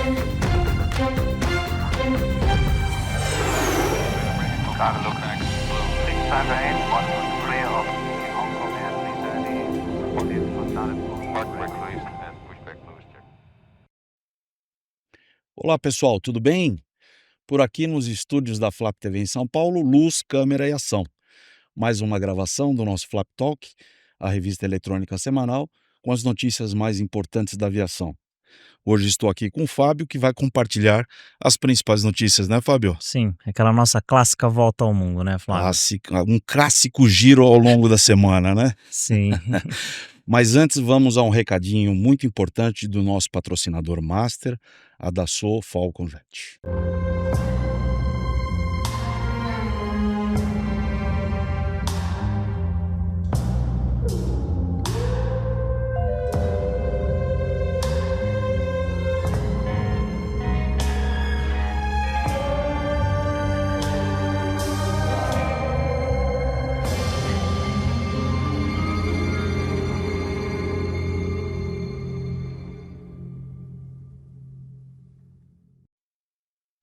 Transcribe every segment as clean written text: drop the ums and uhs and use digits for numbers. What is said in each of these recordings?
Carlo Craig Blue 658, 113 of the Hong Kong Airlines, police was not approved. Pushback Louis, pushback Louis, check. Olá pessoal, tudo bem? Por aqui nos estúdios da Flap TV em São Paulo, luz, câmera e ação. Mais uma gravação do nosso Flap Talk, a revista eletrônica semanal, com as notícias mais importantes da aviação. Hoje estou aqui com o Fábio, que vai compartilhar as principais notícias, né, Fábio? Sim, aquela nossa clássica volta ao mundo, né, Flávio? Um clássico giro ao longo da semana, né? Sim. Mas antes vamos a um recadinho muito importante do nosso patrocinador master, a Dassault Falcon Jet.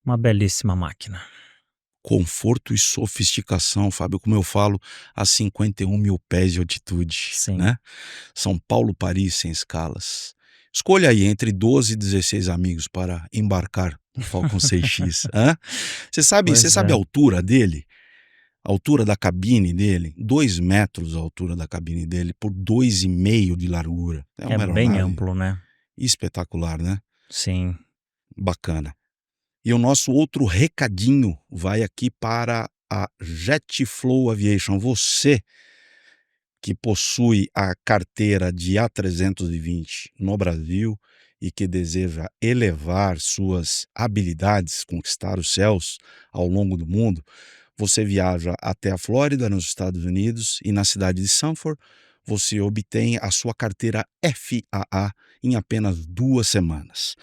Uma belíssima máquina. Conforto e sofisticação, Fábio, como eu falo, a 51 mil pés de altitude, Sim. né? São Paulo, Paris, sem escalas. Escolha aí entre 12 e 16 amigos para embarcar no Falcon 6X. Hã? Você sabe a altura dele? A altura da cabine dele? 2 metros a altura da cabine dele por 2,5 de largura. É uma bem aeronave amplo, né? espetacular, né? Sim. Bacana. E o nosso outro recadinho vai aqui para a JetFlow Aviation. Você que possui a carteira de A320 no Brasil e que deseja elevar suas habilidades, conquistar os céus ao longo do mundo, você viaja até a Flórida, nos Estados Unidos, e na cidade de Sanford, você obtém a sua carteira FAA em apenas 2 semanas.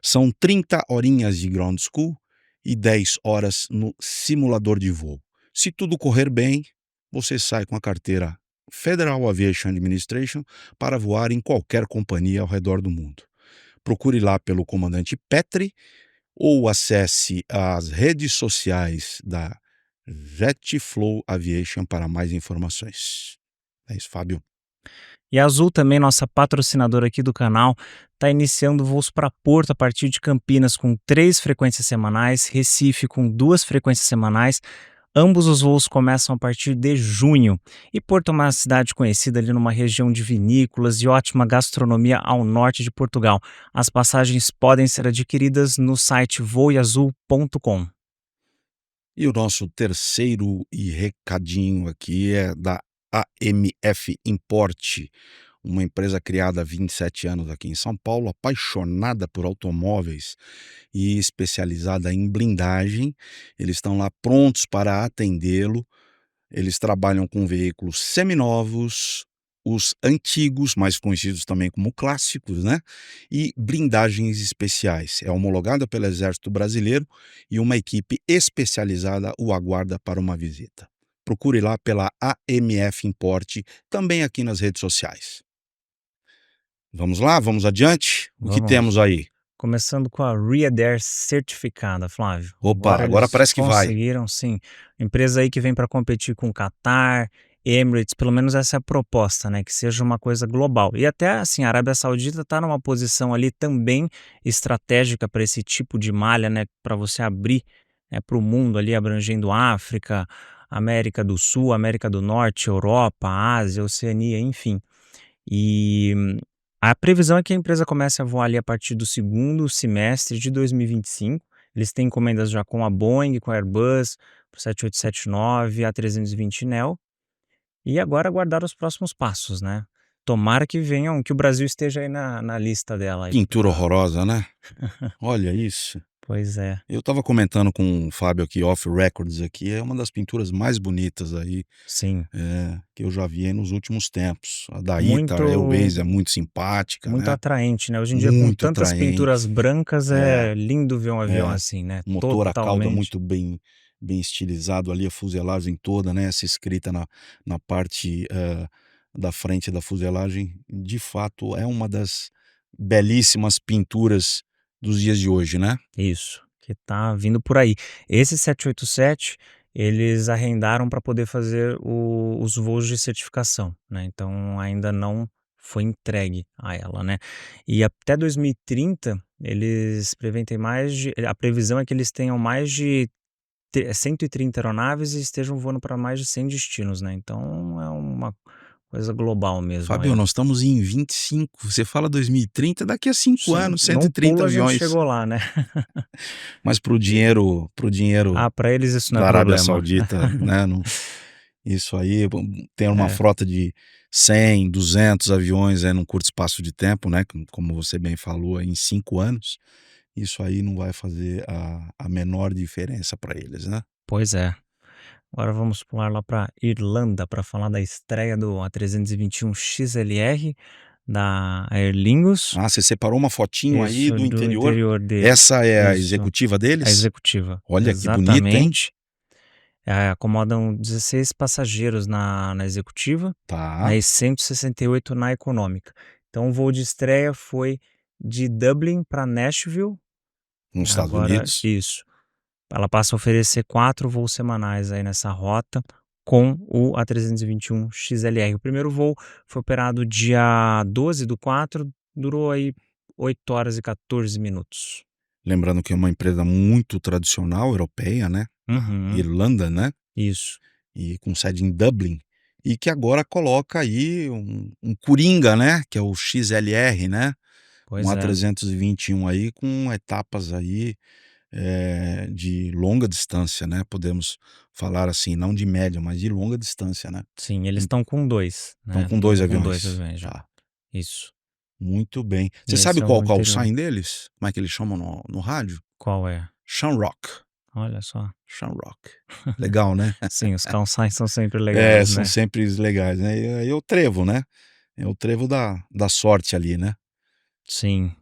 São 30 horinhas de ground school e 10 horas no simulador de voo. Se tudo correr bem, você sai com a carteira Federal Aviation Administration para voar em qualquer companhia ao redor do mundo. Procure lá pelo comandante Petri ou acesse as redes sociais da JetFlow Aviation para mais informações. É isso, Fábio. E a Azul também, nossa patrocinadora aqui do canal, está iniciando voos para Porto a partir de Campinas com 3 frequências semanais, Recife com 2 frequências semanais. Ambos os voos começam a partir de junho. E Porto é uma cidade conhecida ali numa região de vinícolas e ótima gastronomia ao norte de Portugal. As passagens podem ser adquiridas no site voeazul.com. E o nosso terceiro recadinho aqui é da AMF Import, uma empresa criada há 27 anos aqui em São Paulo, apaixonada por automóveis e especializada em blindagem. Eles estão lá prontos para atendê-lo. Eles trabalham com veículos seminovos, os antigos, mais conhecidos também como clássicos, né? E blindagens especiais. É homologada pelo Exército Brasileiro e uma equipe especializada o aguarda para uma visita. Procure lá pela AMF Import, também aqui nas redes sociais. Vamos lá? Vamos adiante? O que Vamos. temos aí? Começando com a Readair certificada, Flávio. Opa, agora eles parece que vai. conseguiram, sim. Empresa aí que vem para competir com Qatar, Emirates, pelo menos essa é a proposta, né? Que seja uma coisa global. E até assim, a Arábia Saudita está numa posição ali também estratégica para esse tipo de malha, né? Para você abrir para o mundo ali, abrangendo África, América do Sul, América do Norte, Europa, Ásia, Oceania, enfim. E a previsão é que a empresa comece a voar ali a partir do segundo semestre de 2025. Eles têm encomendas já com a Boeing, com a Airbus, para o 7879, A320neo. E agora aguardar os próximos passos, né? Tomara que venham, que o Brasil esteja aí na lista dela. Pintura horrorosa, né? Olha isso. Pois é. Eu estava comentando com o Fábio aqui, off records aqui, é uma das pinturas mais bonitas aí, Sim. que eu já vi aí nos últimos tempos. A da Muito- Ita Airways é muito simpática, Muito né? atraente, né? Hoje em dia, com Muito tantas atraente. pinturas brancas, é lindo ver um avião É. assim, né? O motor, a cauda Totalmente. muito bem estilizado ali, a fuselagem toda, né? Essa escrita na parte da frente da fuselagem, de fato, é uma das belíssimas pinturas dos dias de hoje, né? Isso, que tá vindo por aí. Esse 787, eles arrendaram para poder fazer os voos de certificação, né, então ainda não foi entregue a ela, né. E até 2030, eles prevêem ter a previsão é que eles tenham mais de 130 aeronaves e estejam voando para mais de 100 destinos, né, então é uma coisa global mesmo aí. Fábio, nós estamos em 25, você fala 2030, daqui a 5 Sim, anos, num 130 pulo a gente aviões. chegou lá, né. Mas para o dinheiro Ah, para eles isso não é da Arábia problema. Saudita, né, não, isso aí, ter uma É, frota de 100, 200 aviões, num curto espaço de tempo, né, como você bem falou, em 5 anos, isso aí não vai fazer a menor diferença para eles, né. pois é. Agora vamos pular lá para Irlanda para falar da estreia do A321 XLR da Aer Lingus. Ah, você separou uma fotinho aí Isso, do do interior? interior deles. Essa é a Isso, executiva a deles? executiva. Olha que bonita, hein? Exatamente. Acomodam 16 passageiros na executiva, Tá, né, e 168 na econômica. Então o voo de estreia foi de Dublin para Nashville, nos Estados agora Unidos. isso. Ela passa a oferecer 4 voos semanais aí nessa rota com o A321 XLR. O primeiro voo foi operado dia 12/4, durou aí 8 horas e 14 minutos. Lembrando que é uma empresa muito tradicional europeia, né, a Uhum, Irlanda, né, isso. e com sede em Dublin, e que agora coloca aí um coringa, né, que é o XLR, né, um Pois é. A321 aí com etapas aí, de longa distância, né, podemos falar assim, não de média, mas de longa distância, né. Sim, eles estão com 2, Então né, com 2 estão com 2 aviões. aviões já. Tá, Isso. muito bem. Você E sabe esse é qual o o call interior. sign deles? Como é que eles chamam no rádio? Qual é? Shamrock, Olha só. Shamrock. Legal, né? Sim, os calçados são sempre É, legais, são né. sempre legais, né. E aí é o trevo, né, é o trevo da sorte ali, né. Sim,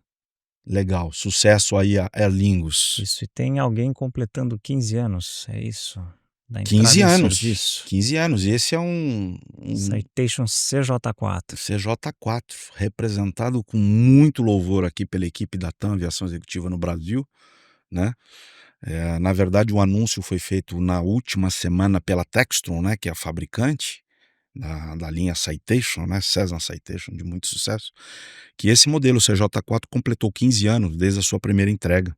Legal, sucesso aí a Aer Lingus. isso. E tem alguém completando 15 anos, é isso? Da 15 entrada em anos, serviço. 15 anos, e esse é um Citation CJ4. CJ4, representado com muito louvor aqui pela equipe da TAM Aviação Executiva no Brasil, né. Na verdade o anúncio foi feito na última semana pela Textron, né, que é a fabricante da linha Citation, né, Cessna Citation de muito sucesso, que esse modelo CJ4 completou 15 anos desde a sua primeira entrega.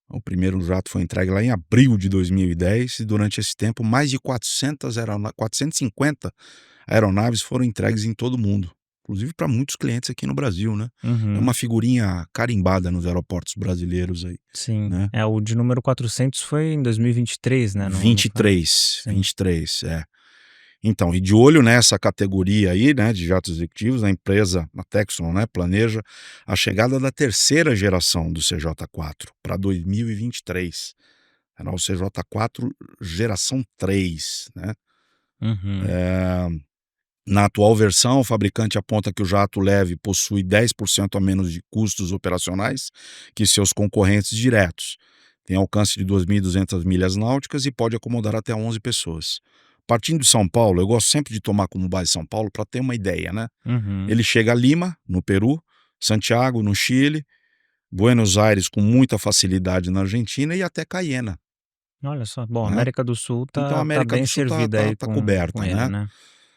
O primeiro jato foi entregue lá em abril de 2010 e durante esse tempo mais de 450 aeronaves foram entregues em todo o mundo, inclusive para muitos clientes aqui no Brasil, né. É uma Uhum, figurinha carimbada nos aeroportos brasileiros aí, sim. né. O de número 400 foi em 2023, né, não foi? 23, Sim. 23, é. Então, e de olho nessa categoria aí, né, de jatos executivos, a empresa, a Textron, né, planeja a chegada da terceira geração do CJ4 para 2023. Será o CJ4 geração 3, né. Uhum. Eh, Na atual versão, o fabricante aponta que o jato leve possui 10% a menos de custos operacionais que seus concorrentes diretos. Tem alcance de 2.200 milhas náuticas e pode acomodar até 11 pessoas. Partindo de São Paulo, eu gosto sempre de tomar como base São Paulo para ter uma ideia, né? Uhum. Ele chega a Lima, no Peru, Santiago, no Chile, Buenos Aires com muita facilidade na Argentina e até Cayena, Olha só. Bom, a né? América do Sul Então a tá América bem do Sul tá, servida tá, aí tá com coberta, ele, né? né.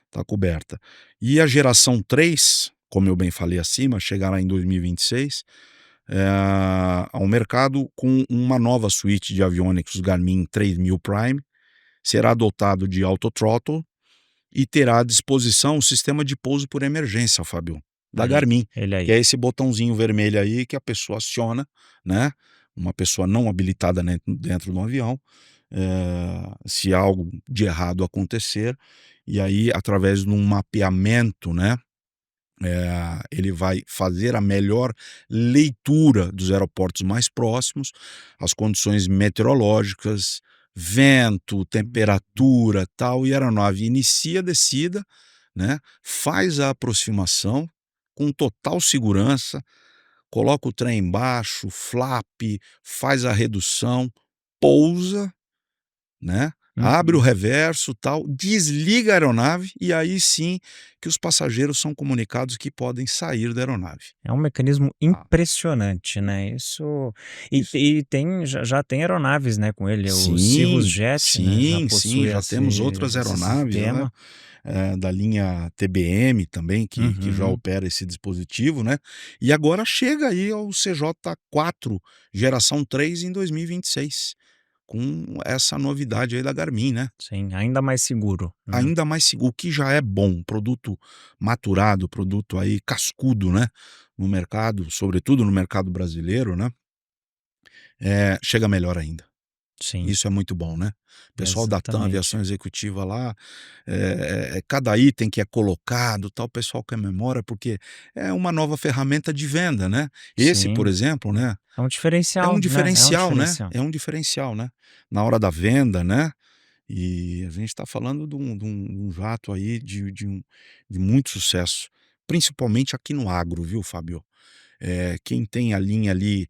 Tá coberta. E a geração 3, como eu bem falei acima, chegará em 2026, ao mercado com uma nova suíte de aviônicos Garmin 3000 Prime, será dotado de autothrottle e terá à disposição o sistema de pouso por emergência, Fábio, da Aí, Garmin, ele que é aí. esse botãozinho vermelho aí que a pessoa aciona, né, uma pessoa não habilitada dentro do avião, se algo de errado acontecer, e aí através de um mapeamento, né, ele vai fazer a melhor leitura dos aeroportos mais próximos, as condições meteorológicas, vento, temperatura, tal, e a aeronave inicia a descida, né, faz a aproximação com total segurança, coloca o trem embaixo, flap, faz a redução, pousa, né, Abre o Uhum. reverso, tal, desliga a aeronave e aí sim que os passageiros são comunicados que podem sair da aeronave. É um mecanismo Ah, impressionante, né, isso isso. e tem já tem aeronaves, né, com ele, o Cirrus Sim, Jet, né, já sim, sim, possui já temos outras esse aeronaves, né, sistema. da linha TBM também que já Uhum. opera esse dispositivo, né, e agora chega aí ao CJ4 geração 3 em 2026, com essa novidade aí da Garmin, né. Sim, ainda mais seguro, né. Ainda mais seguro, o que já é bom, produto maturado, produto aí cascudo, né, no mercado, sobretudo no mercado brasileiro, né, chega melhor ainda. Sim, Isso é muito bom, né. O pessoal da TAM exatamente. Aviação Executiva lá, cada item que é colocado, tal, o pessoal comemora, porque é uma nova ferramenta de venda, né. Esse, por Sim, exemplo, né, é um é um diferencial, né, é um diferencial, né, diferencial. é um diferencial, né, na hora da venda, né. E a gente está falando de um jato aí de muito sucesso, principalmente aqui no agro, viu, Fábio? Quem tem a linha ali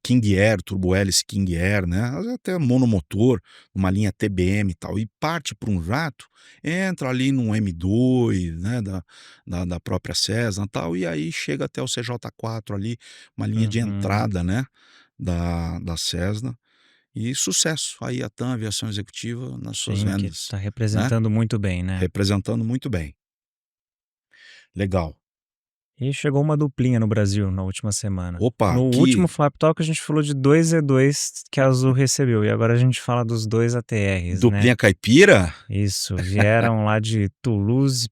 King Air, Turbo Hélice King Air, né, até monomotor, uma linha TBM e tal, e parte para um jato, entra ali num M2, né, da própria Cessna e tal, e aí chega até o CJ4 ali, uma linha de Uhum. entrada, né, da Cessna, e sucesso aí a TAM Aviação Executiva nas suas Sim, que vendas, está né, representando muito bem, né. representando muito bem. Legal. E chegou uma duplinha no Brasil na última semana. Opa, No último que Flap Talk a gente falou de 2 Z2 que a Azul recebeu, e agora a gente fala dos 2 ATRs, né. duplinha caipira? Isso, vieram lá de Toulouse,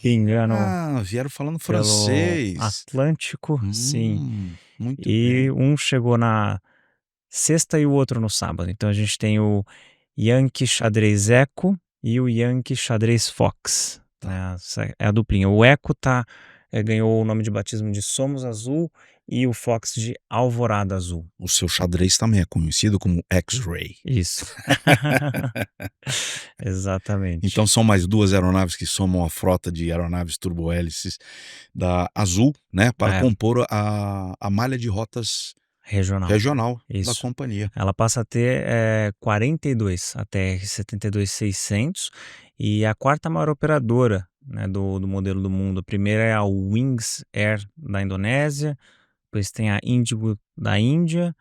pingando Ah, vieram falando pelo francês. Atlântico, sim. Muito E bem. um chegou na sexta e o outro no sábado. Então a gente tem o Yankee Xadrez Echo e o Yankee Xadrez Fox, Tá. né, essa é a duplinha. O Echo ganhou o nome de batismo de Somos Azul e o Fox de Alvorada Azul. O seu xadrez também é conhecido como X-Ray. Isso. Exatamente. Então são mais 2 aeronaves que somam a frota de aeronaves turbohélices da Azul, né, para É, compor a malha de rotas regional. regional da Isso. companhia. Ela passa a ter, 42 ATR 72-600 e a quarta maior operadora, né, do modelo do mundo. A primeira é a Wings Air da Indonésia, depois tem a Indigo da Índia,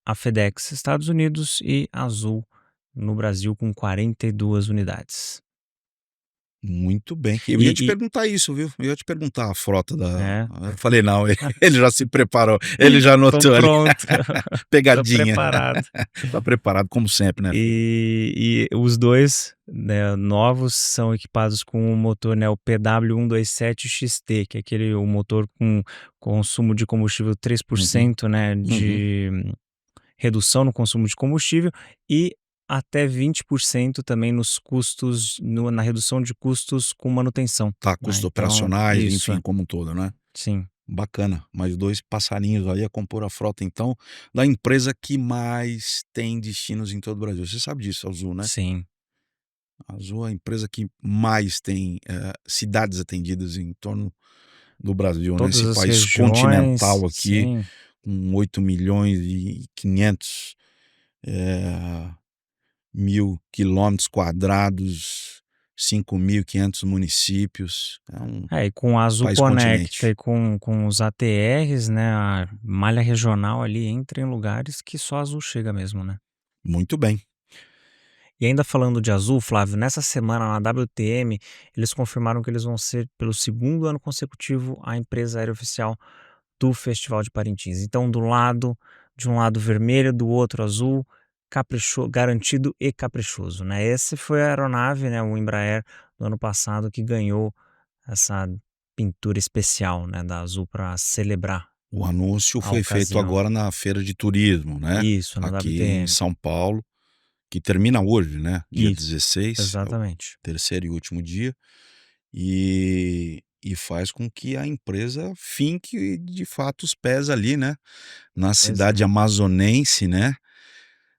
a FedEx Estados Unidos e a Azul no Brasil com 42 unidades. Muito bem. Eu ia te E perguntar isso, viu. Eu ia te perguntar a frota da é, eu falei: "Não, ele já se preparou, ele já tô anotou ali". pronto, tô Pegadinha. preparado. Tá preparado como sempre, né, filho. E os 2, né, novos são equipados com o motor, né, o PW127XT, que é o motor com consumo de combustível Uhum, 3%, né, uhum. de redução no consumo de combustível e até 20% também nos custos na redução de custos com manutenção, Tá, né, custos então operacionais, isso, enfim, como um todo, né. sim, Bacana, mais 2 passarinhos aí a compor a frota então, da empresa que mais tem destinos em todo o Brasil. Você sabe disso, a Azul, né. sim. A Azul é a empresa que mais tem, cidades atendidas em torno do Brasil, né, Todas esse as país regiões, continental aqui, sim. com 8.500.000 mil quilômetros quadrados, 5.500 municípios, é um É, e com a Azul país Conecta continente. e com os ATRs, né, a malha regional ali entra em lugares que só a Azul chega mesmo, né. Muito bem. E ainda falando de Azul, Flávio, nessa semana na WTM, eles confirmaram que eles vão ser, pelo segundo ano consecutivo, a empresa aérea oficial do Festival de Parintins. Então, de um lado vermelho, do outro azul, garantido e caprichoso, né. Esse foi a aeronave, né, o Embraer do ano passado que ganhou essa pintura especial, né, da Azul para celebrar O anúncio a foi feito ocasião. agora na feira de turismo, né, Isso, na aqui em WTM. São Paulo, que termina hoje, né, dia Isso, 16, é o exatamente. terceiro e último dia, e faz com que a empresa finque de fato os pés ali, né, na Pois é. cidade amazonense, né.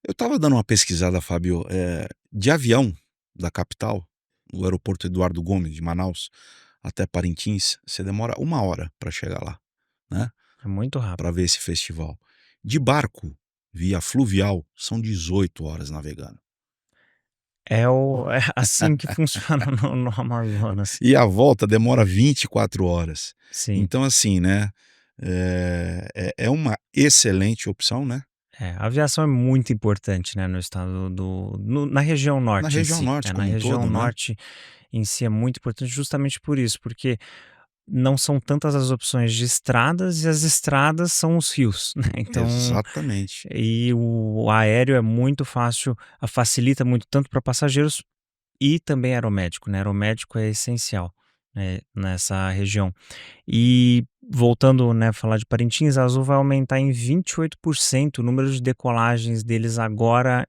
Eu estava dando uma pesquisada, Fábio, de avião da capital, o aeroporto Eduardo Gomes de Manaus, até Parintins, você demora 1 hora para chegar lá, né, É muito para rápido. ver esse festival. De barco, via fluvial, são 18 horas navegando. É assim que funciona no Amazonas. E a volta demora 24 horas. Sim. Então assim, né, é uma excelente opção, né. A aviação é muito importante, né, no estado na região Na norte em região si, norte na como um região todo, né. norte em si é muito importante justamente por isso, porque não são tantas as opções de estradas e as estradas são os rios, né, então Exatamente. e o aéreo é muito fácil, facilita muito tanto para passageiros e também aeromédico, né, aeromédico é essencial, nessa região. E voltando, né, a falar de Parintins, a Azul vai aumentar em 28% o número de decolagens deles agora,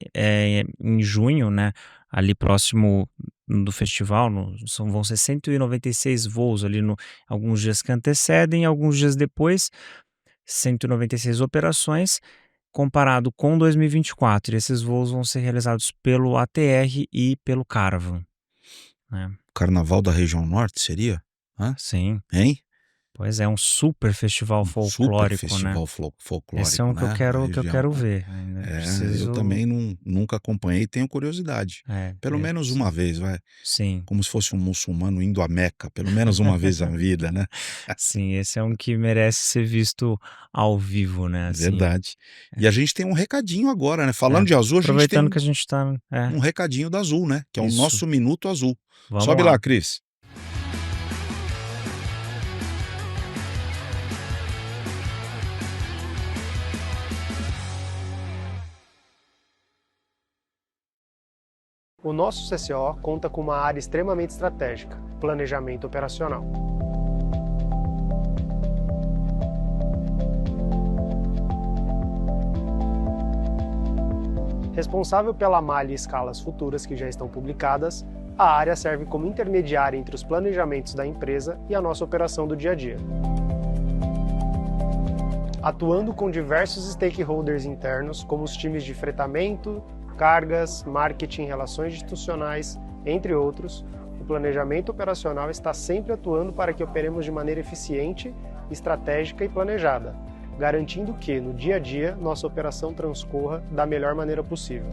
em junho, né, ali próximo do festival, vão ser 196 voos ali alguns dias que antecedem, alguns dias depois, 196 operações, comparado com 2024. E esses voos vão ser realizados pelo ATR e pelo Caravan, né. Carnaval da região norte seria? Hã? Sim, Hein? pois é, um super festival Um super folclórico, né. festival Esse é folclórico, um né, na que eu região. quero ver, ainda Eu preciso também nunca acompanhei e tenho curiosidade. Pelo menos uma vez, vai. sim, Como se fosse um muçulmano indo a Meca, pelo menos uma vez na vida, né. sim, esse é um que merece ser visto ao vivo, né, assim. Verdade. E a gente tem um recadinho agora, né, É, falando de azul, a gente tem aproveitando que a gente tá um recadinho da Azul, né, que é o isso, nosso Minuto Azul. vamos Sobe lá. lá, Cris. O nosso CCO conta com uma área extremamente estratégica, planejamento operacional. Responsável pela malha e escalas futuras que já estão publicadas, a área serve como intermediária entre os planejamentos da empresa e a nossa operação do dia a dia. Atuando com diversos stakeholders internos, como os times de fretamento, cargas, marketing, relações institucionais, entre outros, o planejamento operacional está sempre atuando para que operemos de maneira eficiente, estratégica e planejada, garantindo que, no dia a dia, nossa operação transcorra da melhor maneira possível.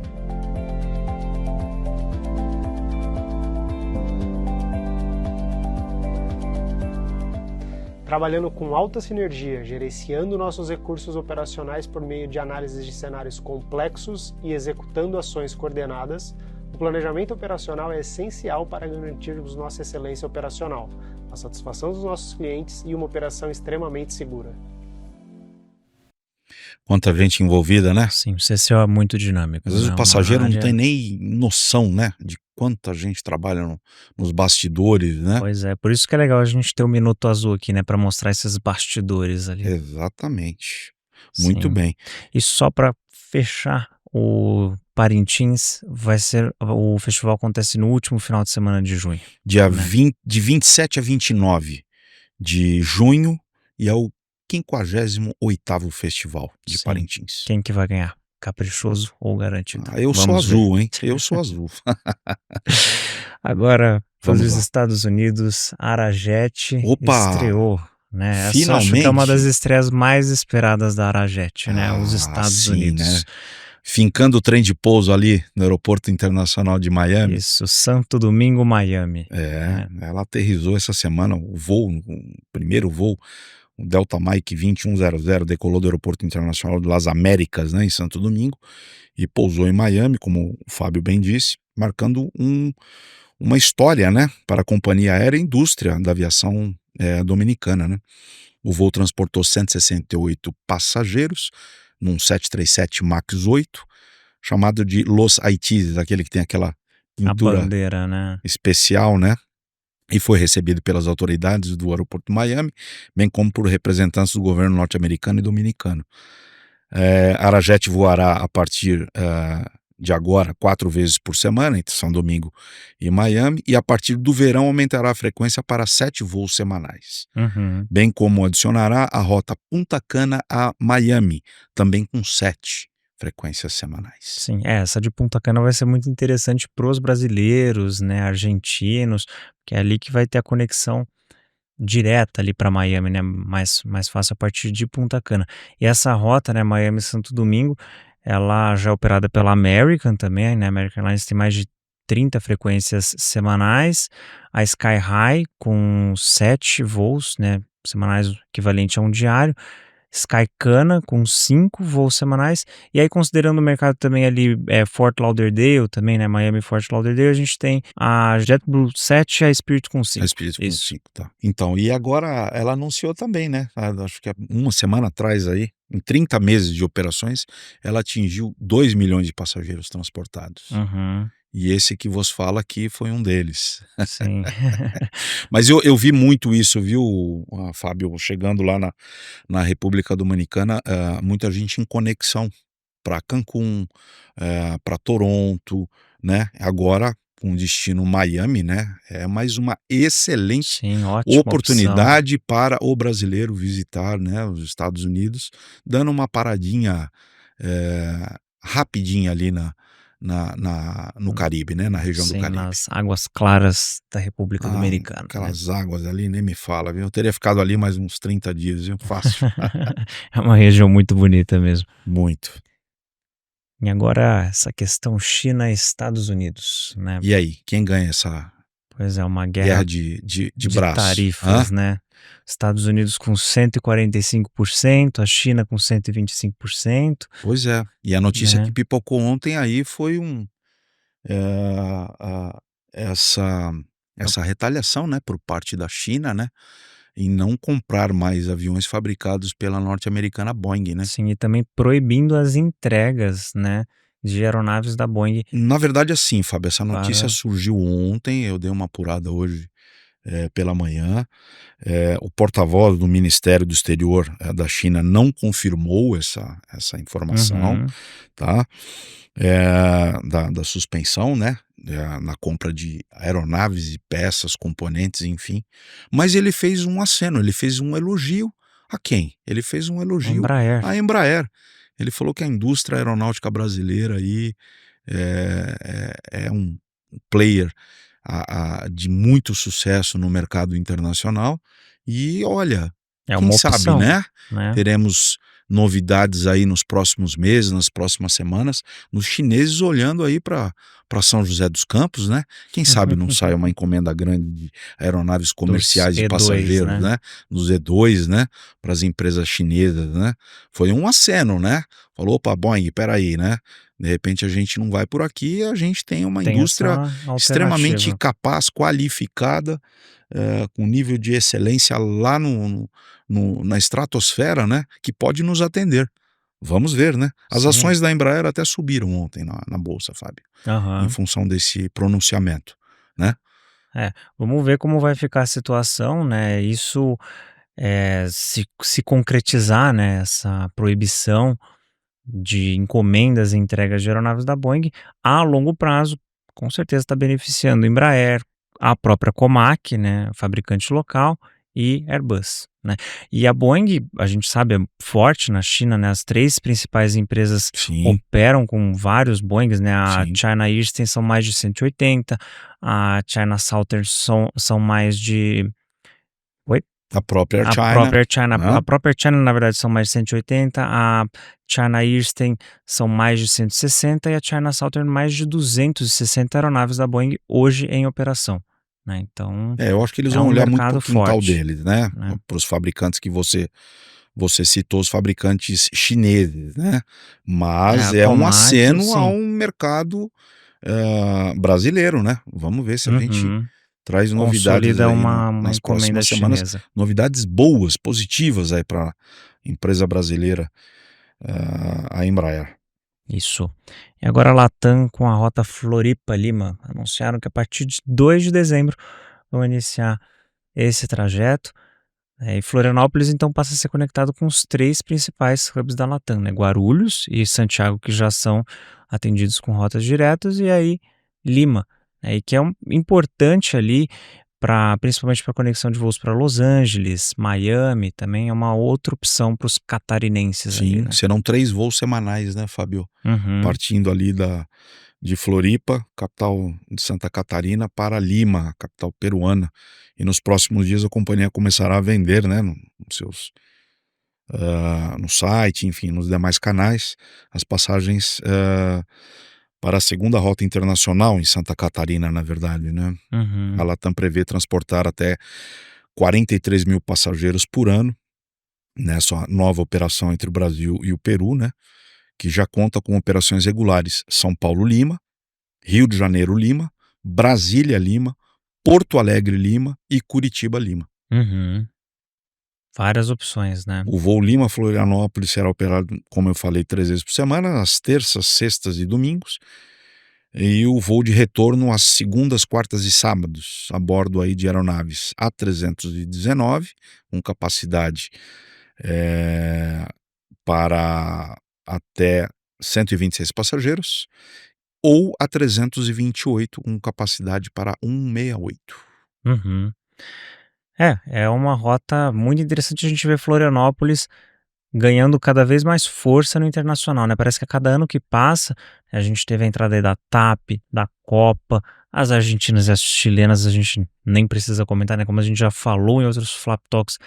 Trabalhando com alta sinergia, gerenciando nossos recursos operacionais por meio de análises de cenários complexos e executando ações coordenadas, o planejamento operacional é essencial para garantirmos nossa excelência operacional, a satisfação dos nossos clientes e uma operação extremamente segura. Quanta gente envolvida, né. Sim, o CCO é muito dinâmico, Às vezes né, o uma passageiro não área tem nem noção, né, de quanta gente trabalha nos bastidores, né. pois é, por isso que é legal a gente ter o Minuto Azul aqui, né, para mostrar esses bastidores ali. Exatamente. Muito Sim. bem. E só para fechar, o Parintins o festival acontece no último final de semana de junho, né. De 27 a 29 de junho e é o 58º festival de Sim. Parintins. Quem que vai ganhar? Caprichoso ou garantido? Eu sou Vamos ver. azul, hein, eu sou azul. Agora, para Vamos os lá. Estados Unidos, Arajet Opa! estreou, né, essa eu acho que é uma Finalmente! das estreias mais esperadas da Arajet, né, os Estados Sim, Unidos. né. Fincando o trem de pouso ali no Aeroporto Internacional de Miami. Isso, Santo Domingo, Miami. Ela aterrissou essa semana, o primeiro voo, o Delta Mike 2100 decolou do Aeroporto Internacional de Las Américas, né, em Santo Domingo, e pousou em Miami, como o Fábio bem disse, marcando uma história, né, para a companhia aérea e indústria da aviação dominicana, né. O voo transportou 168 passageiros, num 737 MAX 8, chamado de Los Haitis, aquele que tem aquela A pintura bandeira, né. especial, né, e foi recebido pelas autoridades do aeroporto de Miami, bem como por representantes do governo norte-americano e dominicano. A Arajet voará a partir de agora 4 vezes por semana, entre São Domingo e Miami, e a partir do verão aumentará a frequência para 7 voos semanais, Uhum. bem como adicionará a rota Punta Cana a Miami, também com 7 frequências semanais. Sim, essa de Punta Cana vai ser muito interessante para os brasileiros, né, argentinos, que é ali que vai ter a conexão direta ali para Miami, né, mais fácil a partir de Punta Cana. E essa rota, né, Miami-Santo Domingo, ela já é operada pela American também, né, a American Airlines tem mais de 30 frequências semanais, a Sky High com 7 voos, né, semanais, equivalente a um diário, Sky Cana com 5 voos semanais, e aí considerando o mercado também ali, Fort Lauderdale também, né, Miami Fort Lauderdale, a gente tem a JetBlue 7 e a Spirit com A 5. Spirit com Isso. 5, tá. Então, e agora ela anunciou também, né, acho que há uma semana atrás aí, em 30 meses de operações, ela atingiu 2 milhões de passageiros transportados. Uhum. E esse que vos fala aqui foi um deles. Sim. Mas eu vi muito isso, viu, Fábio, chegando lá na República Dominicana, muita gente em conexão para Cancún, para Toronto, né, agora com destino Miami, né, é mais uma excelente Sim, ótima opção. oportunidade para o brasileiro visitar, né, os Estados Unidos, dando uma paradinha, rapidinha ali no Caribe, né, na região do Sim, Caribe. nas águas claras da República Dominicana, né. Aquelas águas ali nem me fala, viu, eu teria ficado ali mais uns 30 dias, viu, fácil. É uma região muito bonita mesmo. Muito. E agora essa questão China e Estados Unidos, né. E aí, quem ganha essa Pois é, uma guerra guerra de de braço? tarifas, né. Estados Unidos com 145%, a China com 125%, Pois é, e a notícia né. que pipocou ontem aí foi essa retaliação, né, por parte da China, né, em não comprar mais aviões fabricados pela norte-americana Boeing, né. Sim, e também proibindo as entregas, né, de aeronaves da Boeing Na verdade, assim, Fábio, essa notícia para surgiu ontem, eu dei uma apurada hoje, pela manhã, o porta-voz do Ministério do Exterior, da China não confirmou essa informação, Uhum. tá, da suspensão, né, na compra de aeronaves e peças, componentes, enfim, mas ele fez um aceno, ele fez um elogio a quem? Ele fez um elogio Embraer. à Embraer. Ele falou que a indústria aeronáutica brasileira aí é um player de muito sucesso no mercado internacional e olha, É quem uma sabe, opção, né, né. teremos novidades aí nos próximos meses, nas próximas semanas, nos chineses olhando aí para São José dos Campos, né, quem sabe não sai uma encomenda grande de aeronaves Dos comerciais de E2, passageiros, né. né, dos E2, né, para as empresas chinesas, né. Foi um aceno, né, falou: "Opa, Boeing, espera aí, né, de repente a gente não vai por aqui, a gente tem uma Tem indústria essa extremamente alternativa. capaz, qualificada, com nível de excelência lá na estratosfera, né, que pode nos atender. Vamos ver, né. As Sim. ações da Embraer até subiram ontem na bolsa, Fábio, em Aham. função desse pronunciamento, né. É, vamos ver como vai ficar a situação, né, isso, se concretizar, né, essa proibição de encomendas e entregas de aeronaves da Boeing, a longo prazo, com certeza está beneficiando Embraer, a própria Comac, né, fabricante local, e Airbus, né. E a Boeing, a gente sabe, é forte na China, né, as 3 principais empresas Sim, operam com vários Boeings, né, a sim. China Eastern são mais de 180, a China Southern são mais de oi? A própria Air A China, própria China né. a própria China, na verdade, são mais de 180, a China Eastern são mais de 160 e a China Southern mais de 260 aeronaves da Boeing hoje em operação, né, então Eu acho que eles é vão um olhar muito para mercado o quintal forte, deles, né, né. para os fabricantes que você citou, os fabricantes chineses, né, É, mas a é um Comac aceno a sim. um mercado, brasileiro, né. Vamos ver se a gente Uhum. traz novidades Consolida aí uma nas encomenda próximas semanas, chinesa. novidades boas, positivas aí para empresa brasileira, a Embraer. Isso. E agora a Latam com a rota Floripa-Lima, anunciaram que a partir de 2 de dezembro vão iniciar esse trajeto. E Florianópolis então passa a ser conectado com os 3 principais hubs da Latam, né, Guarulhos e Santiago, que já são atendidos com rotas diretas, e aí Lima, né, e que é importante ali principalmente para conexão de voos para Los Angeles, Miami, também é uma outra opção para os catarinenses ali, Sim, né. serão 3 voos semanais, né, Fábio, Uhum. partindo ali de Floripa, capital de Santa Catarina, para Lima, capital peruana. E nos próximos dias a companhia começará a vender, né, nos seus, no site, enfim, nos demais canais, as passagens, para a segunda rota internacional em Santa Catarina, na verdade, né? Uhum. A Latam prevê transportar até 43 mil passageiros por ano nessa nova operação entre o Brasil e o Peru, né? Que já conta com operações regulares São Paulo-Lima, Rio de Janeiro-Lima, Brasília-Lima, Porto Alegre-Lima e Curitiba-Lima. Uhum. Várias opções, né? O voo Lima-Florianópolis será operado, como eu falei, 3 vezes por semana, às terças, sextas e domingos. E o voo de retorno às segundas, quartas e sábados, a bordo aí de aeronaves A319, com capacidade para até 126 passageiros, ou A328, com capacidade para 168. Uhum. É uma rota muito interessante. A gente vê Florianópolis ganhando cada vez mais força no internacional, né? Parece que a cada ano que passa, a gente teve a entrada aí da TAP, da Copa, as argentinas e as chilenas, a gente nem precisa comentar, né? Como a gente já falou em outros Flap Talks,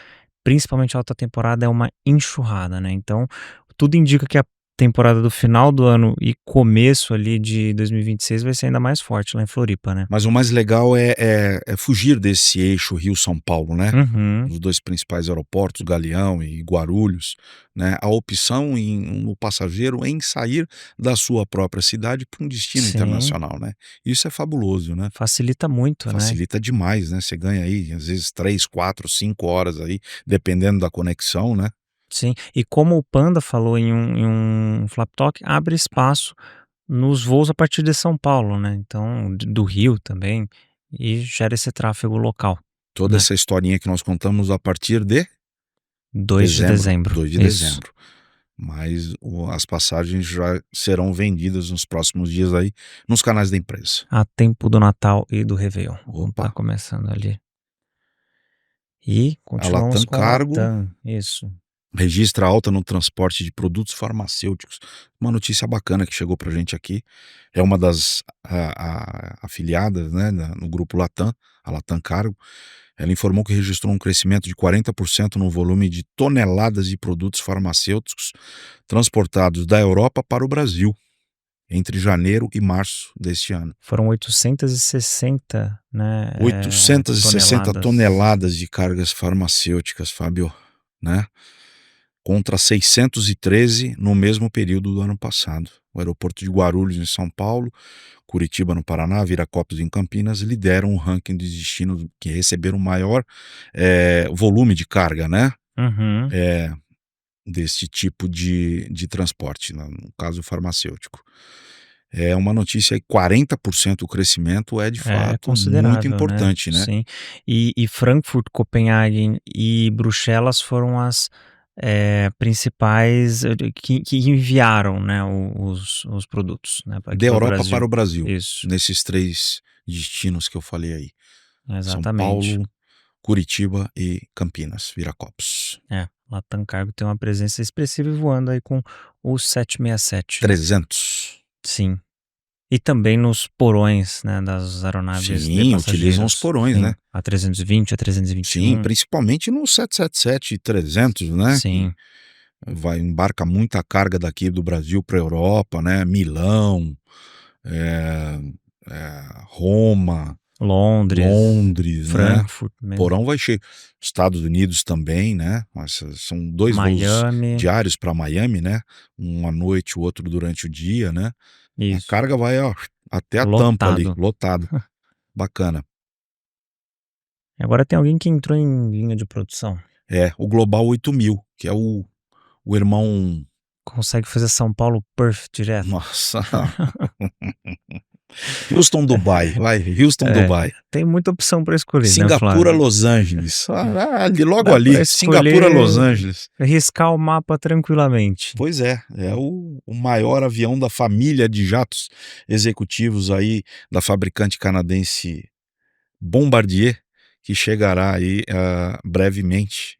principalmente a alta temporada é uma enxurrada, né? Então, tudo indica que a temporada do final do ano e começo ali de 2026 vai ser ainda mais forte lá em Floripa, né? Mas o mais legal é fugir desse eixo Rio-São Paulo, né? Uhum. Os dois principais aeroportos, Galeão e Guarulhos, né? A opção no passageiro em sair da sua própria cidade para um destino Sim, internacional, né? Isso é fabuloso, né? facilita muito, né? Facilita demais, né? Você ganha aí, às vezes, 3, 4, 5 horas aí, dependendo da conexão, né? Sim, e como o Panda falou em um Flap Talk, abre espaço nos voos a partir de São Paulo, né, então do Rio também, e gera esse tráfego local, Toda né. essa historinha que nós contamos a partir de 2 de dezembro, 2 de isso. dezembro. Mas as passagens já serão vendidas nos próximos dias aí, nos canais da empresa. A tempo do Natal e do Réveillon. Então tá Opa, começando ali. E a continuamos Latam com a Cargo Latam, isso. registra alta no transporte de produtos farmacêuticos. Uma notícia bacana que chegou pra gente aqui. É uma das afiliadas, né, no grupo Latam, a Latam Cargo. Ela informou que registrou um crescimento de 40% no volume de toneladas de produtos farmacêuticos transportados da Europa para o Brasil entre janeiro e março deste ano. Foram 860, né, 860 toneladas. toneladas de cargas farmacêuticas, Fábio, né? Contra 613 no mesmo período do ano passado. O aeroporto de Guarulhos, em São Paulo, Curitiba, no Paraná, Viracopos, em Campinas, lideram o ranking de destinos que receberam maior volume de carga, né? Uhum. Desse tipo de transporte, no caso farmacêutico. É uma notícia aí, 40% do crescimento é de É fato muito considerável, né, importante, né? sim. E Frankfurt, Copenhague e Bruxelas foram as, principais, que enviaram, né, os produtos, né, aqui Da para o Europa Brasil. para o Brasil, Isso, nesses 3 destinos que eu falei aí. São exatamente. Paulo, Curitiba e Campinas, Viracopos. Latam Cargo tem uma presença expressiva e voando aí com o 767, né. 300. Sim. E também nos porões, né, das aeronaves de Sim, utilizam os passageiros. porões, Sim, né? A320, Sim, A321. principalmente no 777 e 300, né? Que Sim. embarca muita carga daqui do Brasil para a Europa, né? Milão, Roma, Londres, né? Frankfurt mesmo, Porão vai cheio. Estados Unidos também, né? Mas são 2 voos Miami, diários para Miami, né? Um à noite, o outro durante o dia, né? A isso, carga vai, ó, até a tampa ali, lotado. lotado. Bacana. Agora tem alguém que entrou em linha de produção, O Global 8000, que é o irmão. consegue fazer São Paulo-Perth direto. Nossa. Houston, Dubai, vai, Houston, É, Dubai. tem muita opção para escolher, né, Singapura, Flávio? Los Angeles. Logo Dá para ali, Singapura, Los escolher, Angeles. riscar o mapa tranquilamente. Pois é o maior avião da família de jatos executivos aí da fabricante canadense Bombardier, que chegará aí brevemente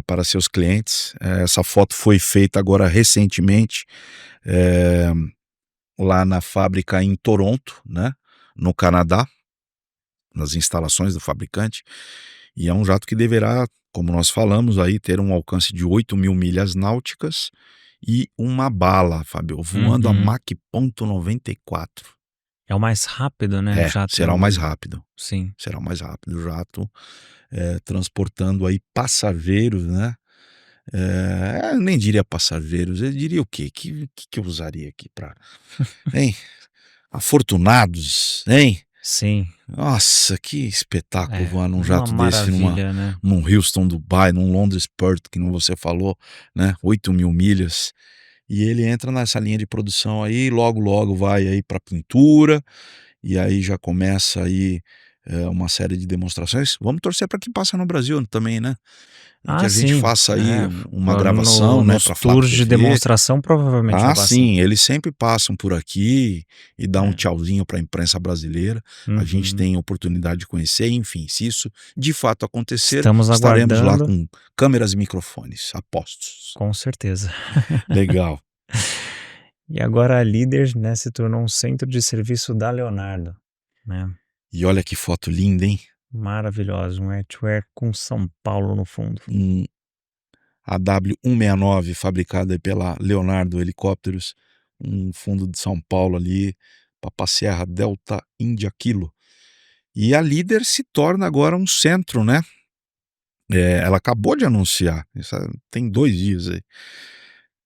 para seus clientes. Essa foto foi feita agora recentemente lá na fábrica em Toronto, né, no Canadá, nas instalações do fabricante, e é um jato que deverá, como nós falamos aí, ter um alcance de 8.000 milhas náuticas e uma bala, Fábio, voando a Uhum. Mach 0.94. É o mais rápido, né? Jato Será o mais rápido. Sim. Será o mais rápido. O jato transportando aí passageiros, né? Eu nem diria passageiros, eu diria o quê? Que eu usaria aqui para, hein? Afortunados, hein? Sim. Nossa, que espetáculo voar num Uma jato desse, maravilha, né? num Houston, Dubai, num Londres Perth, que não você falou, né? 8.000 milhas. E ele entra nessa linha de produção aí, logo, logo vai aí para pintura, e aí já começa aí uma série de demonstrações. Vamos torcer para que passe no Brasil também, né? E que a gente Sim. faça aí uma gravação, né, Nos para Flap tours de TV. demonstração provavelmente vai passar. Sim, eles sempre passam por aqui e dá um tchauzinho para a imprensa brasileira. A gente tem oportunidade de conhecer, enfim, se isso de fato acontecer, Estamos estaremos lá aguardando. com câmeras e microfones, apostos. Com certeza. Legal. E agora a Líder, né, se tornou um centro de serviço da Leonardo, né? E olha que foto linda, hein? Maravilhosa, um air-to-air com São Paulo no fundo. A W169, fabricada pela Leonardo Helicópteros, um fundo de São Paulo ali, Papasserra Delta India Kilo. E a Líder se torna agora um centro, né? Ela acabou de anunciar, isso tem 2 dias aí.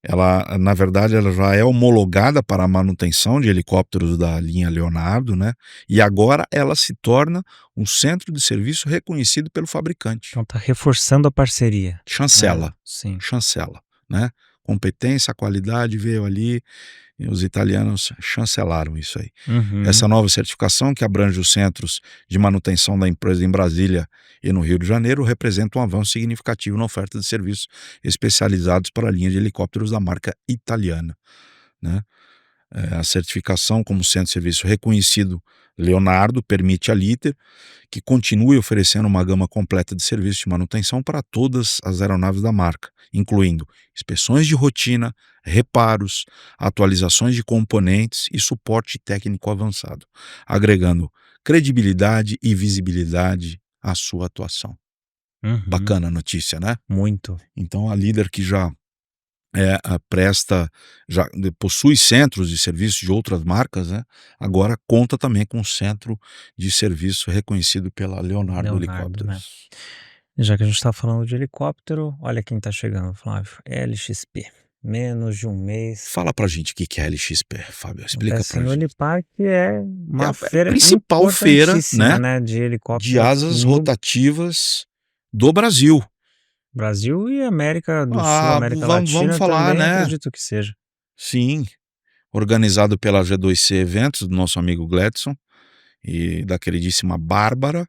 Ela, na verdade, ela já é homologada para a manutenção de helicópteros da linha Leonardo, né? E agora ela se torna um centro de serviço reconhecido pelo fabricante. Então tá reforçando a parceria. Chancela. Sim. Chancela, né? Competência, qualidade veio ali e os italianos chancelaram isso aí. Essa nova certificação, que abrange os centros de manutenção da empresa em Brasília e no Rio de Janeiro, representa um avanço significativo na oferta de serviços especializados para a linha de helicópteros da marca italiana, né? A certificação como centro de serviço reconhecido Leonardo permite à Líder que continue oferecendo uma gama completa de serviços de manutenção para todas as aeronaves da marca, incluindo inspeções de rotina, reparos, atualizações de componentes e suporte técnico avançado, agregando credibilidade e visibilidade à sua atuação. Bacana a notícia, né? Muito. Então a Líder, que já possui centros de serviço de outras marcas, né? Agora conta também com um centro de serviço reconhecido pela Leonardo Helicópteros. Né? Já que a gente está falando de helicóptero, olha quem está chegando, Flávio. LXP. Menos de um mês. Fala pra gente o que é a LXP, Fábio. Explica pra No gente. Helipark é uma feira principal feira, né, de helicóptero. De asas rotativas do Brasil. Brasil e América do Sul, América Latina vamos falar, também, né? acredito que seja. Sim, organizado pela G2C Eventos, do nosso amigo Gledson e da queridíssima Bárbara.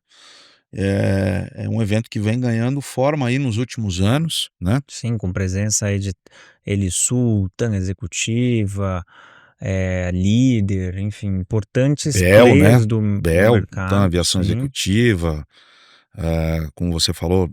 É um evento que vem ganhando forma aí nos últimos anos, né? Sim, com presença aí de Helisul, TAM Executiva, Líder, enfim, importantes players, né, do mercado. TAM Aviação Executiva, como você falou,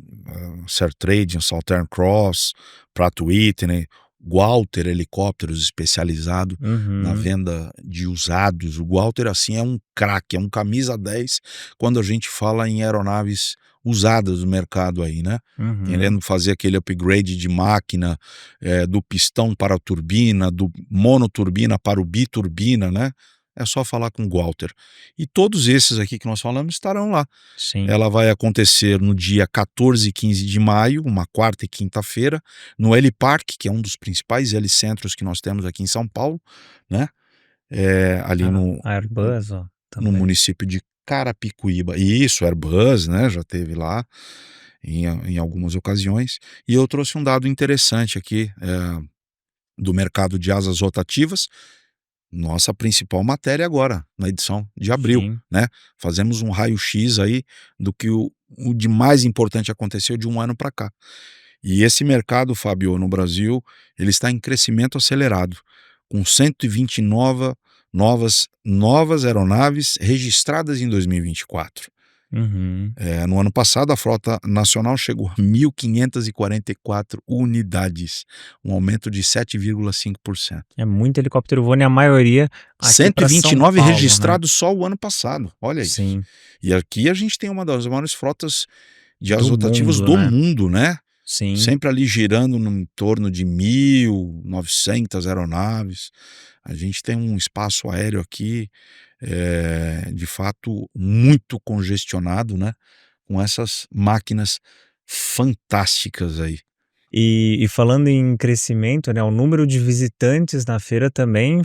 Sertrade, Southern Cross, Pratt Whitney, Walter Helicópteros, especializado na venda de usados. O Walter, assim, é um craque, é um camisa 10 quando a gente fala em aeronaves usadas no mercado aí, né? Querendo fazer aquele upgrade de máquina, do pistão para a turbina, do monoturbina para o biturbina, né? É só falar com o Walter. E todos esses aqui que nós falamos estarão lá. Sim. Ela vai acontecer no dia 14 e 15 de maio, uma quarta e quinta-feira, no Helipark, que é um dos principais helicentros que nós temos aqui em São Paulo, né? Ali no Airbus, no município de Carapicuíba. Isso, Airbus, né? Já teve lá em algumas ocasiões. E eu trouxe um dado interessante aqui do mercado de asas rotativas. Nossa principal matéria agora, na edição de abril, Sim. né? Fazemos um raio-x aí do que o de mais importante aconteceu de um ano para cá. E esse mercado, Fábio, no Brasil, ele está em crescimento acelerado, com 129 novas aeronaves registradas em 2024. No ano passado, a frota nacional chegou a 1.544 unidades, um aumento de 7,5%. É muito helicóptero voando e a maioria aqui 129 Paulo, registrados, né? Só o ano passado, olha isso. Sim. E aqui a gente tem uma das maiores frotas de asas rotativas do mundo, né? Sim. Sempre ali girando em torno de 1.900 aeronaves. A gente tem um espaço aéreo aqui, de fato, muito congestionado, né, com essas máquinas fantásticas aí. E falando em crescimento, né, o número de visitantes na feira também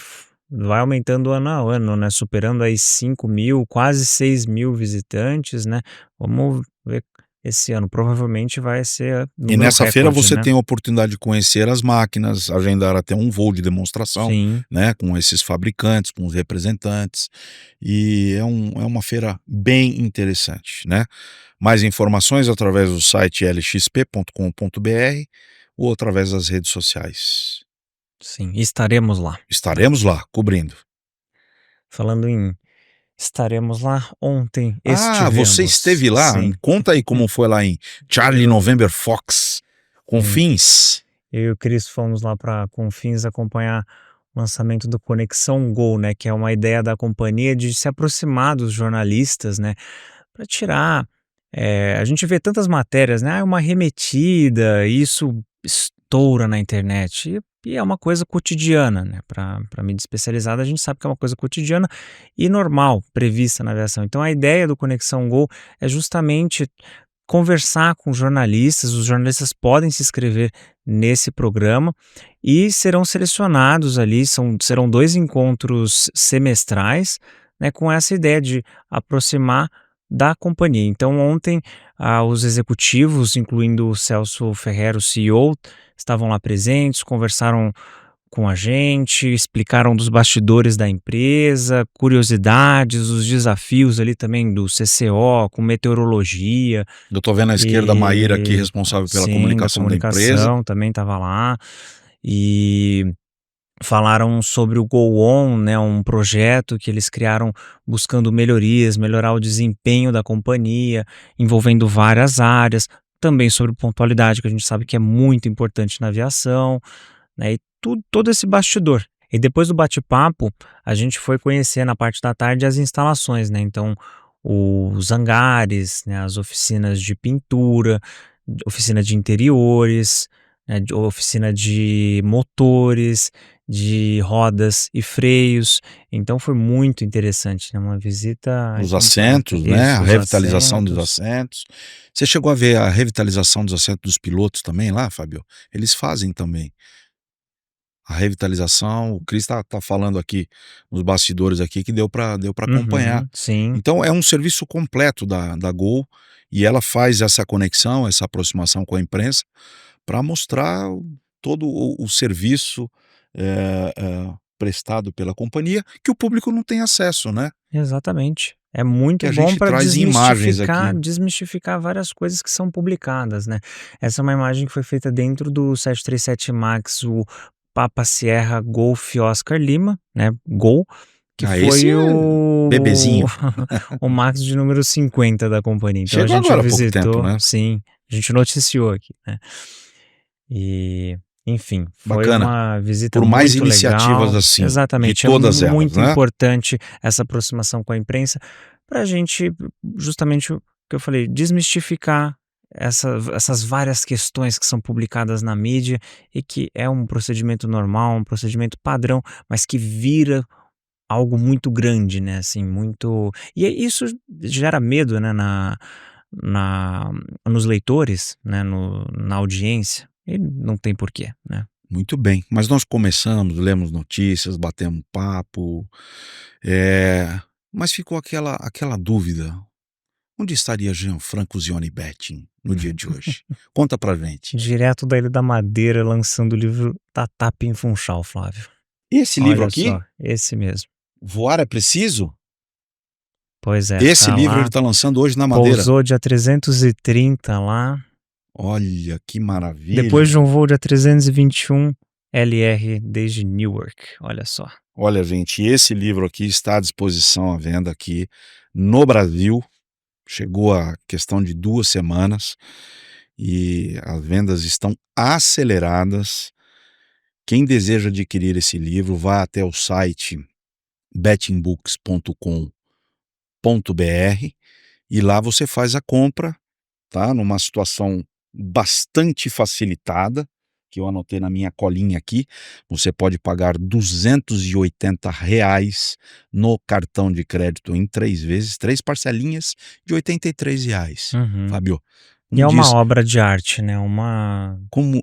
vai aumentando ano a ano, né, superando aí 5.000, quase 6.000 visitantes, né. Vamos ver esse ano, provavelmente vai ser E número nessa feira recorde, você né. tem a oportunidade de conhecer as máquinas, agendar até um voo de demonstração, Sim. né, com esses fabricantes, com os representantes, e é uma feira bem interessante, né. Mais informações através do site lxp.com.br ou através das redes sociais. Sim, estaremos lá, né. Estaremos lá, cobrindo. Falando em estaremos lá, ontem Ah, você estivemos. esteve lá? Sim, Conta aí como foi lá em Charlie eu November Fox, sim, Confins. eu e o Cris fomos lá para Confins acompanhar o lançamento do Conexão Gol, né, que é uma ideia da companhia de se aproximar dos jornalistas, né, para tirar, a gente vê tantas matérias, né, uma arremetida, e isso estoura na internet, e é uma coisa cotidiana, né, para mídia especializada a gente sabe que é uma coisa cotidiana e normal, prevista na aviação. Então a ideia do Conexão Gol é justamente conversar com jornalistas, os jornalistas podem se inscrever nesse programa e serão selecionados ali, serão 2 encontros semestrais, né, com essa ideia de aproximar da companhia. Então ontem, os executivos, incluindo o Celso Ferreira, o CEO, estavam lá presentes, conversaram com a gente, explicaram dos bastidores da empresa, curiosidades, os desafios ali também do CCO, com meteorologia, Eu tô vendo à esquerda a Maíra aqui, e responsável pela sim, da comunicação da empresa. comunicação também estava lá, e falaram sobre o Go On, né, um projeto que eles criaram buscando melhorias, melhorar o desempenho da companhia, envolvendo várias áreas, também sobre pontualidade, que a gente sabe que é muito importante na aviação, né, e todo esse bastidor. E depois do bate-papo, a gente foi conhecer na parte da tarde as instalações, né, então os hangares, né, as oficinas de pintura, oficina de interiores, né, oficina de motores, de rodas e freios, então foi muito interessante, né, uma visita Os incompleta. assentos, né, a Isso, os revitalização dos assentos. assentos. Você chegou a ver a revitalização dos assentos dos pilotos também lá, Fábio? Eles fazem também. A revitalização, o Cris tá falando aqui nos bastidores aqui que deu para acompanhar. Uhum, sim, Então é um serviço completo da Gol, e ela faz essa conexão, essa aproximação com a imprensa, para mostrar todo o serviço, prestado pela companhia, que o público não tem acesso, né, exatamente. É que muito a bom gente para traz em imagens aqui. desmistificar várias coisas que são publicadas, né. Essa é uma imagem que foi feita dentro do 737 MAX, o Papa Sierra Golf Oscar Lima, né, Gol, que Ah, esse foi é o bebezinho. o MAX de número 50 da companhia. Então a Chegou gente agora há pouco tempo, visitou, né. sim, a gente noticiou aqui, né. E, enfim, foi Bacana. uma visita Por mais muito iniciativas legal. assim, de Exatamente, é todas elas, muito né. importante essa aproximação com a imprensa para a gente, justamente o que eu falei, desmistificar essas várias questões que são publicadas na mídia e que é um procedimento normal, um procedimento padrão, mas que vira algo muito grande, né, assim, muito isso gera medo, né, na nos leitores, né, na audiência, e não tem porquê, né. Muito bem, mas nós começamos, lemos notícias, batemos papo, mas ficou aquela dúvida, onde estaria Gianfranco Zioni Betting no dia de hoje? Conta pra gente. Direto da Ilha da Madeira lançando o livro Tatá em Funchal, Flávio. Esse livro Olha aqui, só, esse mesmo. Voar é Preciso? Pois é, Esse tá livro ele lá, tá lançando hoje na Madeira. pousou dia 330 lá, Olha, que depois maravilha. de um voo dia 321 LR desde Newark, olha só. Olha, gente, esse livro aqui está à disposição à venda aqui no Brasil. Chegou a questão de 2 semanas e as vendas estão aceleradas. Quem deseja adquirir esse livro, vá até o site bettingbooks.com.br e lá você faz a compra, tá, numa situação bastante facilitada, que eu anotei na minha colinha aqui. Você pode pagar R$ 280 no cartão de crédito em 3 vezes, 3 parcelinhas de R$ 83, Uhum. Fábio. E é uma diz, obra de arte, né? Uma.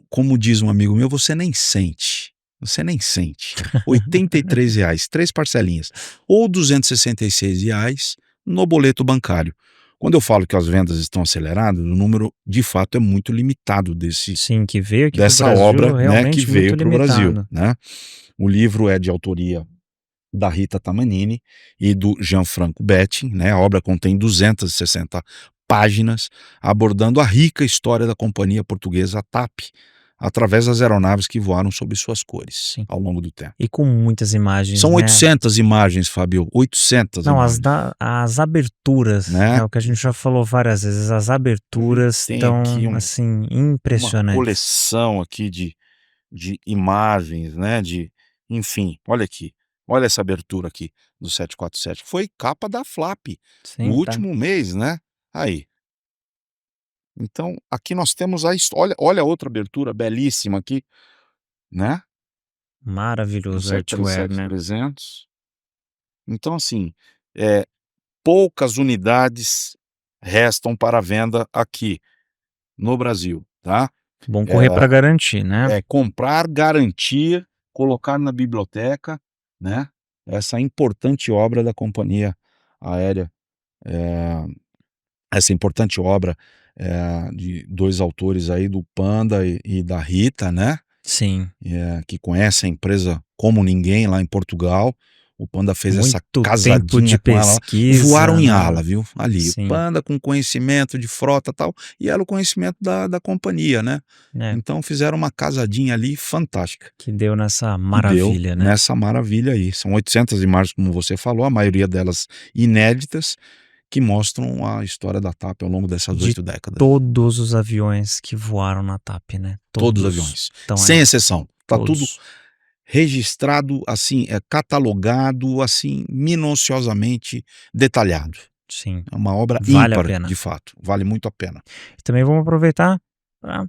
como diz um amigo meu, você nem sente. Você nem sente. R$ 83, 3 parcelinhas. Ou R$ 266 no boleto bancário. Quando eu falo que as vendas estão aceleradas, o número de fato é muito limitado Sim, que veio aqui pro dessa Brasil obra, né, que realmente veio muito para o Brasil, limitado. né? O livro é de autoria da Rita Tamanini e do Gianfranco Betting, né? A obra contém 260 páginas, abordando a rica história da companhia portuguesa TAP, através das aeronaves que voaram sob suas cores Sim. ao longo do tempo. E com muitas imagens, São né? 800 imagens, Fábio, 800 Não, imagens. as aberturas, Né? é o que a gente já falou várias vezes, as aberturas Tem estão, aqui assim, uma impressionantes. coleção aqui de imagens, né? Enfim, olha aqui. Olha essa abertura aqui do 747. Foi capa da Flap no Sim, tá último mês, né? Aí. Então, aqui nós temos a história. Olha outra abertura belíssima aqui, né? Do maravilhoso o Artware, né? 737-300. Então, assim, poucas unidades restam para venda aqui no Brasil, tá? Bom correr para garantir, né? Comprar, garantir, colocar na biblioteca, né? Essa importante obra da companhia aérea, essa importante obra de 2 autores aí, do Panda e da Rita, né? Sim. Que conhece a empresa como ninguém lá em Portugal. O Panda fez essa Muito tempo casadinha de com ela. pesquisa, Voaram em né? ala, viu? Ali. Sim. O Panda com conhecimento de frota e tal, e ela o conhecimento da companhia, né? É, Então fizeram uma casadinha ali fantástica. que deu nessa Que maravilha, deu né? nessa maravilha aí. São 800 imagens, como você falou, a maioria delas inéditas, que mostram a história da TAP ao longo dessas De 8 décadas. todos os aviões que voaram na TAP, né? Todos os aviões. estão Sem aí. exceção. Tá tudo Todos. registrado, assim, catalogado, assim, minuciosamente detalhado. Sim. É uma obra Vale a ímpar, pena. de fato. Vale muito a pena. Também vamos aproveitar para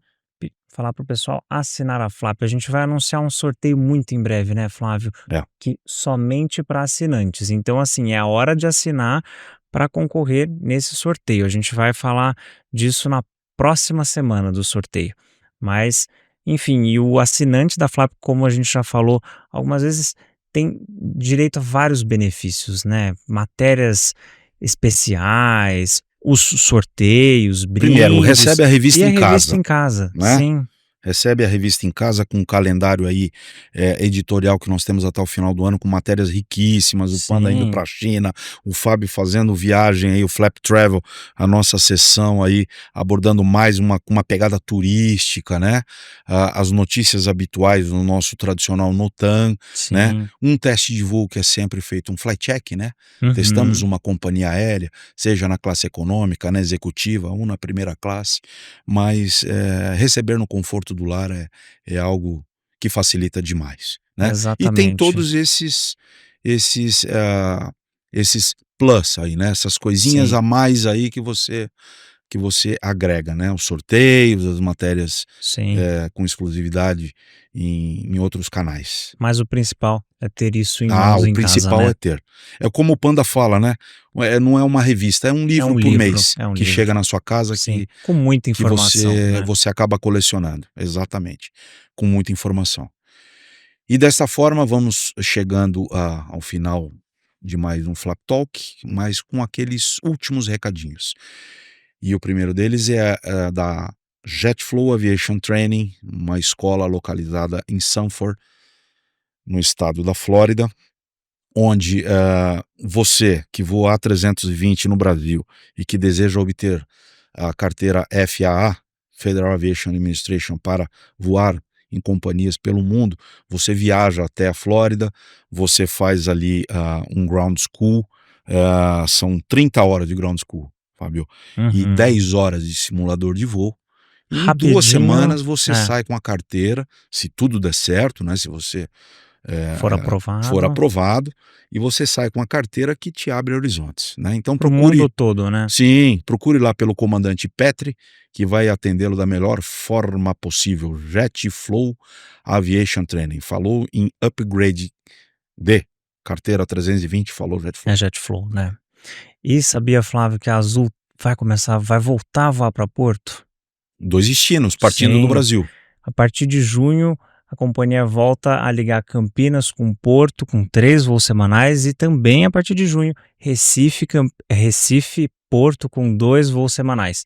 falar para o pessoal assinar a Flap. A gente vai anunciar um sorteio muito em breve, né, Flávio? Que somente para assinantes. Então, assim, é a hora de assinar para concorrer nesse sorteio. A gente vai falar disso na próxima semana do sorteio. Mas, enfim, e o assinante da Flap, como a gente já falou algumas vezes, tem direito a vários benefícios, né? Matérias especiais, os sorteios, Primeiro, brindes recebe a revista e a em revista casa, em casa, né? sim. Recebe a revista em casa com um calendário aí editorial que nós temos até o final do ano, com matérias riquíssimas, o Panda indo Sim. para a China, o Fábio fazendo viagem aí, o Flap Travel, a nossa sessão aí abordando mais uma pegada turística, né? As notícias habituais no nosso tradicional Notan, Sim. né? Um teste de voo que é sempre feito, um flight check, né? Uhum. Testamos uma companhia aérea, seja na classe econômica, na executiva, ou na primeira classe, mas receber no conforto do lar é algo que facilita demais, né? E tem Exatamente. todos esses plus aí, né? Essas coisinhas Sim. a mais aí que você agrega, né? Os sorteios, as matérias Sim. com exclusividade em outros canais. Mas o principal é ter isso em mãos O em principal casa, né? é ter. É como o Panda fala, né? Não é uma revista, é um livro um por livro, mês é um que livro. chega na sua casa Sim. Com muita que informação, né? você acaba colecionando. Exatamente. Com muita informação. E dessa forma vamos chegando ao final de mais um Flap Talk, mas com aqueles últimos recadinhos. E o primeiro deles é da JetFlow Aviation Training, uma escola localizada em Sanford, no estado da Flórida, onde você que voa A320 no Brasil e que deseja obter a carteira FAA, Federal Aviation Administration, para voar em companhias pelo mundo, você viaja até a Flórida, você faz ali um ground school, são 30 horas de ground school, Fábio, e 10 horas de simulador de voo. E em 2 Rapidinho, semanas você sai com a carteira, se tudo der certo, né? Se você For aprovado, e você sai com a carteira que te abre horizontes, né? Então para o procure, mundo todo, né? sim, procure lá pelo comandante Petri, que vai atendê-lo da melhor forma possível. JetFlow Aviation Training. Falou em upgrade de carteira 320, falou JetFlow. É JetFlow, né? E sabia, Flávio, que a Azul vai voltar a voar para Porto? 2 destinos, partindo do Sim. Brasil. A partir de junho, a companhia volta a ligar Campinas com Porto, com 3 voos semanais, e também a partir de junho, Recife, Porto, com 2 voos semanais.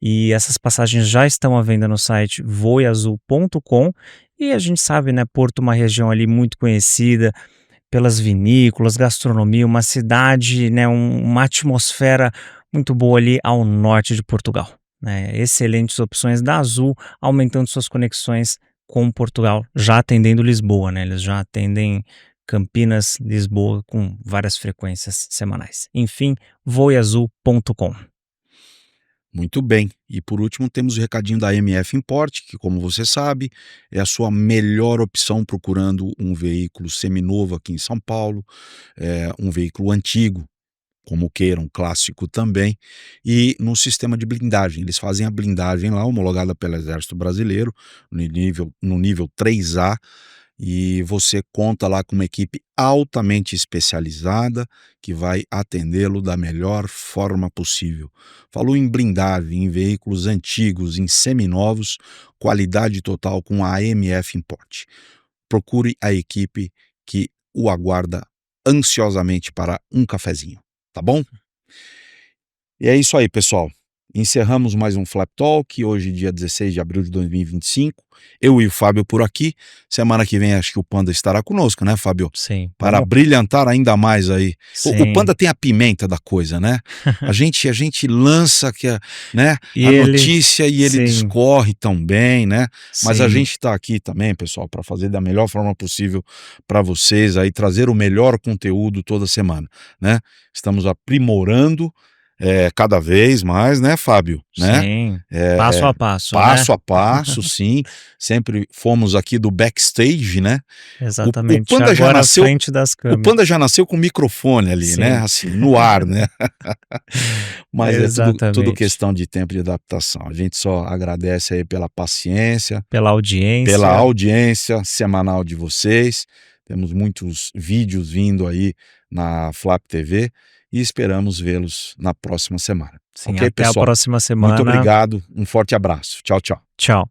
E essas passagens já estão à venda no site voeazul.com, e a gente sabe, né, Porto é uma região ali muito conhecida pelas vinícolas, gastronomia, uma cidade, né, uma atmosfera muito boa ali ao norte de Portugal, né? Excelentes opções da Azul, aumentando suas conexões com Portugal, já atendendo Lisboa, né? Eles já atendem Campinas, Lisboa, com várias frequências semanais. Enfim, voeazul.com. Muito bem. E por último temos o recadinho da MF Import, que como você sabe, é a sua melhor opção procurando um veículo seminovo aqui em São Paulo, um veículo antigo, como queira, um clássico também, e no sistema de blindagem. Eles fazem a blindagem lá, homologada pelo Exército Brasileiro, no nível 3A, e você conta lá com uma equipe altamente especializada que vai atendê-lo da melhor forma possível. Falou em blindagem, em veículos antigos, em seminovos, qualidade total com a AMF Import. Procure a equipe que o aguarda ansiosamente para um cafezinho, tá bom? E é isso aí, pessoal. Encerramos mais um Flap Talk, hoje dia 16 de abril de 2025. Eu e o Fábio por aqui. Semana que vem acho que o Panda estará conosco, né, Fábio? Sim. Para brilhantar ainda mais aí. O Panda tem a pimenta da coisa, né? A gente lança né, a notícia e ele discorre tão bem, né? Mas a gente está aqui também, pessoal, para fazer da melhor forma possível para vocês aí, trazer o melhor conteúdo toda semana, né? Estamos aprimorando cada vez mais, né, Fábio? Sim, passo a passo. Passo a passo, sim. Sempre fomos aqui do backstage, né? Exatamente. O Panda já nasceu, à frente das câmeras. O Panda já nasceu com o microfone ali, né? Assim, no ar, né? Mas é tudo questão de tempo de adaptação. A gente só agradece aí pela paciência, pela audiência semanal de vocês. Temos muitos vídeos vindo aí na Flap TV. E esperamos vê-los na próxima semana. Sim, ok, até pessoal? a próxima semana. Muito obrigado, um forte abraço. Tchau, tchau. Tchau.